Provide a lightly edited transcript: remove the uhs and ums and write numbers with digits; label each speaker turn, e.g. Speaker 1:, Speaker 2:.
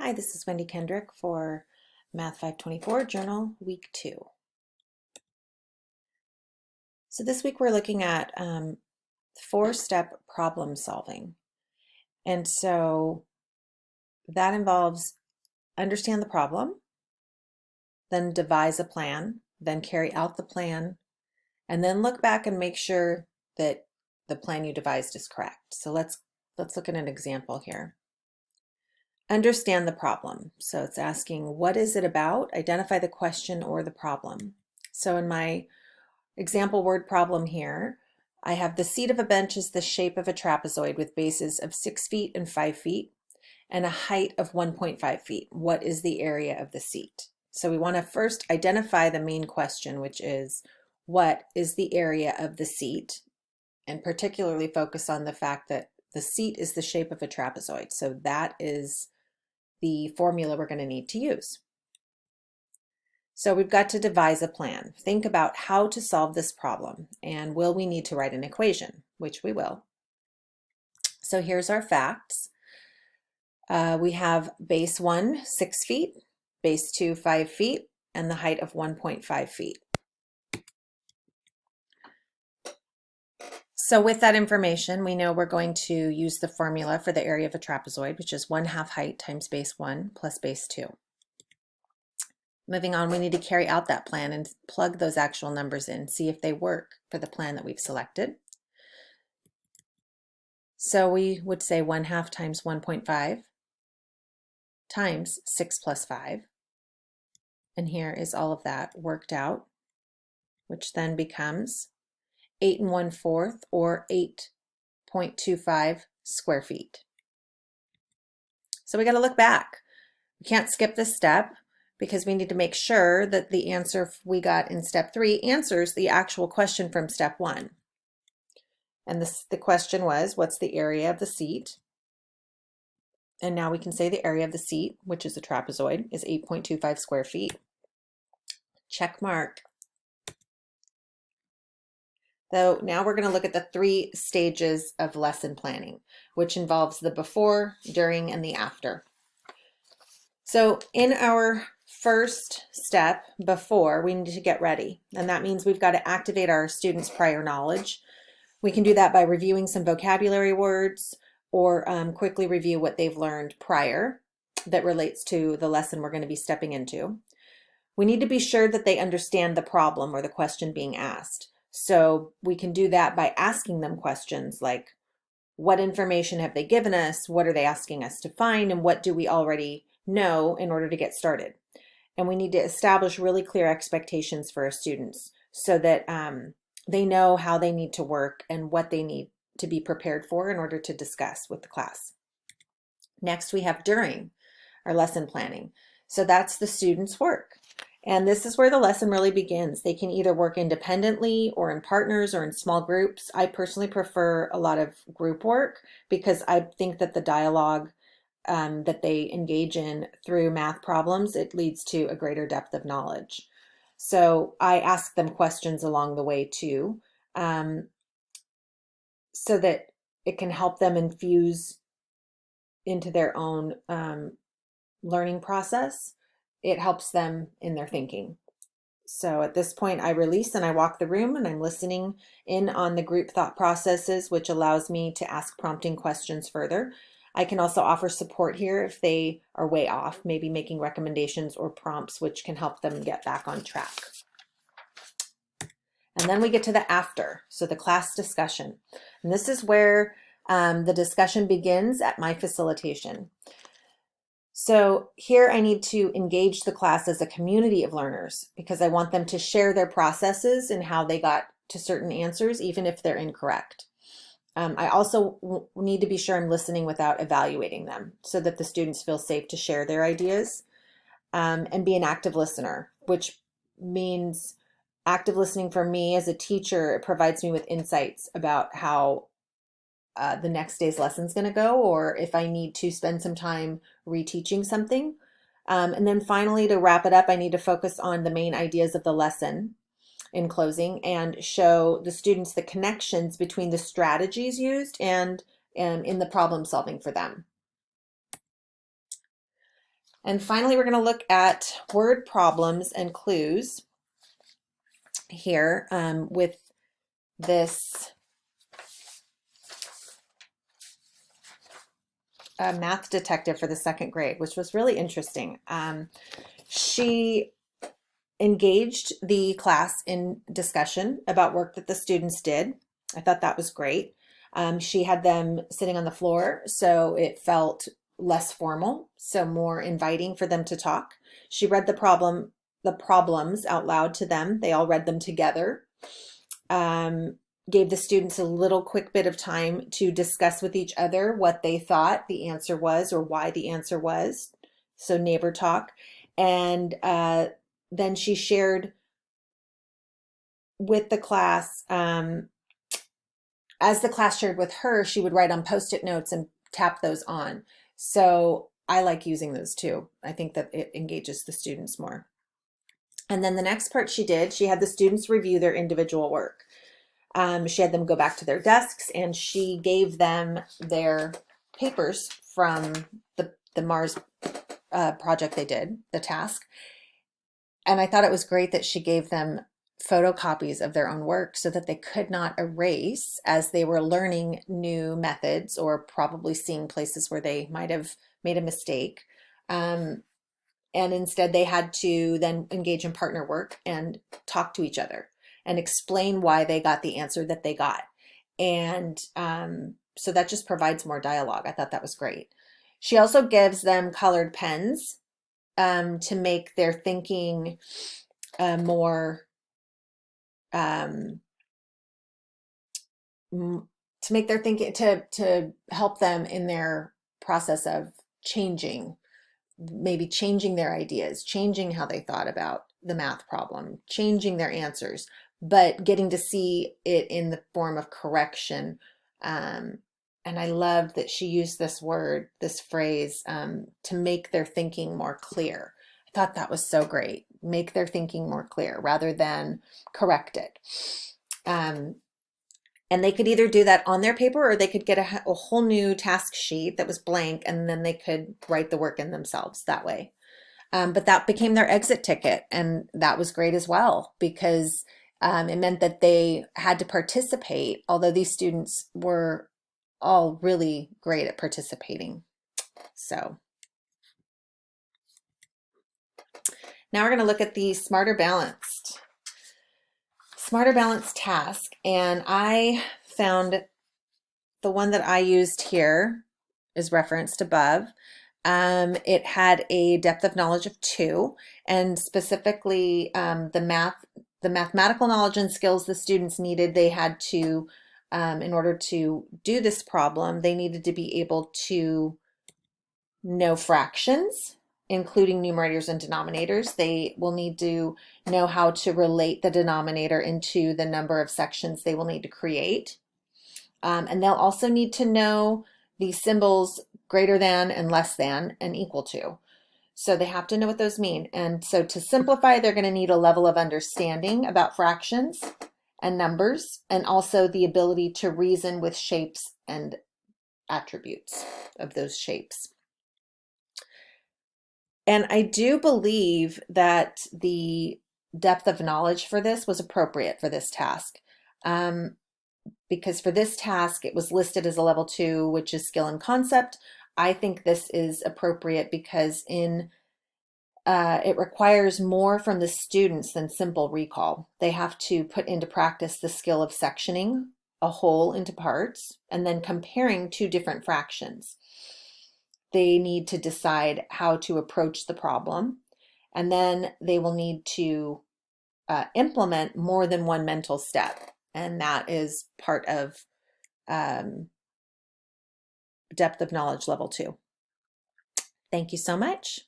Speaker 1: Hi, this is Wendy Kendrick for Math 524 Journal Week 2. So this week we're looking at four-step problem solving. And so that involves understand the problem, then devise a plan, then carry out the plan, and then look back and make sure that the plan you devised is correct. So let's look at an example here. Understand the problem. So it's asking, what is it about? Identify the question or the problem. So in my example word problem here, I have the seat of a bench is the shape of a trapezoid with bases of 6 feet and 5 feet and a height of 1.5 feet. What is the area of the seat? So we want to first identify the main question, which is, what is the area of the seat? And particularly focus on the fact that the seat is the shape of a trapezoid. So that is the formula we're going to need to use. So we've got to devise a plan. Think about how to solve this problem, and will we need to write an equation, which we will. So here's our facts. We have base 1, 6 feet, base 2, 5 feet, and the height of 1.5 feet. So with that information, we know we're going to use the formula for the area of a trapezoid, which is 1/2 height times base 1 plus base 2. Moving on, we need to carry out that plan and plug those actual numbers in, see if they work for the plan that we've selected. So we would say 1/2 times 1.5 times 6 plus 5. And here is all of that worked out, which then becomes 8 1/4 or 8.25 square feet. So we got to look back. We can't skip this step because we need to make sure that the answer we got in step 3 answers the actual question from step 1. And the question was, what's the area of the seat? And now we can say the area of the seat, which is a trapezoid, is 8.25 square feet. Check mark. So now we're going to look at the 3 stages of lesson planning, which involves the before, during, and the after. So in our first step, before, we need to get ready. And that means we've got to activate our students' prior knowledge. We can do that by reviewing some vocabulary words or quickly review what they've learned prior that relates to the lesson we're going to be stepping into. We need to be sure that they understand the problem or the question being asked. So we can do that by asking them questions like, what information have they given us? What are they asking us to find? And what do we already know in order to get started? And we need to establish really clear expectations for our students so that they know how they need to work and what they need to be prepared for in order to discuss with the class. Next, we have during our lesson planning. So that's the students' work. And this is where the lesson really begins. They can either work independently or in partners or in small groups. I personally prefer a lot of group work because I think that the dialogue that they engage in through math problems, it leads to a greater depth of knowledge. So I ask them questions along the way too, so that it can help them infuse into their own learning process. It helps them in their thinking. So at this point, I release and I walk the room and I'm listening in on the group thought processes, which allows me to ask prompting questions further. I can also offer support here if they are way off, maybe making recommendations or prompts, which can help them get back on track. And then we get to the after, so the class discussion. And this is where the discussion begins at my facilitation. So here I need to engage the class as a community of learners because I want them to share their processes and how they got to certain answers, even if they're incorrect. I also need to be sure I'm listening without evaluating them so that the students feel safe to share their ideas and be an active listener, which means active listening for me as a teacher. It provides me with insights about how the next day's lesson is going to go, or if I need to spend some time reteaching something. And then finally, to wrap it up, I need to focus on the main ideas of the lesson in closing and show the students the connections between the strategies used and in the problem solving for them. And finally, we're going to look at word problems and clues here with this math detective for the second grade, which was really interesting. She engaged the class in discussion about work that the students did. I thought that was great. She had them sitting on the floor, so it felt less formal, so more inviting for them to talk. She read the problems out loud to them. They all read them together. Gave the students a little quick bit of time to discuss with each other what they thought the answer was or why the answer was. So neighbor talk. And then she shared with the class, as the class shared with her, she would write on Post-it notes and tap those on. So I like using those too. I think that it engages the students more. And then the next part she did, she had the students review their individual work. She had them go back to their desks and she gave them their papers from the Mars project they did, the task. And I thought it was great that she gave them photocopies of their own work so that they could not erase as they were learning new methods or probably seeing places where they might have made a mistake. And instead they had to then engage in partner work and talk to each other and explain why they got the answer that they got. And so that just provides more dialogue. I thought that was great. She also gives them colored pens to make their thinking more, to make their thinking, to help them in their process of changing, maybe changing their ideas, changing how they thought about the math problem, changing their answers, but getting to see it in the form of correction. And I love that she used this word, this phrase, to make their thinking more clear. I thought that was so great. Make their thinking more clear rather than correct it. And they could either do that on their paper or they could get a whole new task sheet that was blank and then they could write the work in themselves that way. But that became their exit ticket, and that was great as well because it meant that they had to participate, although these students were all really great at participating. So now we're going to look at the Smarter Balanced task, and I found the one that I used here is referenced above. It had a depth of knowledge of 2, and specifically the mathematical knowledge and skills the students needed. They had to, in order to do this problem, they needed to be able to know fractions, including numerators and denominators. They will need to know how to relate the denominator into the number of sections they will need to create. And they'll also need to know the symbols greater than and less than and equal to. So they have to know what those mean. And so to simplify, they're going to need a level of understanding about fractions and numbers, and also the ability to reason with shapes and attributes of those shapes. And I do believe that the depth of knowledge for this was appropriate for this task. Because for this task, it was listed as a level 2, which is skill and concept. I think this is appropriate because it requires more from the students than simple recall. They have to put into practice the skill of sectioning a whole into parts and then comparing 2 different fractions. They need to decide how to approach the problem, and then they will need to implement more than one mental step. And that is part of depth of knowledge level 2. Thank you so much.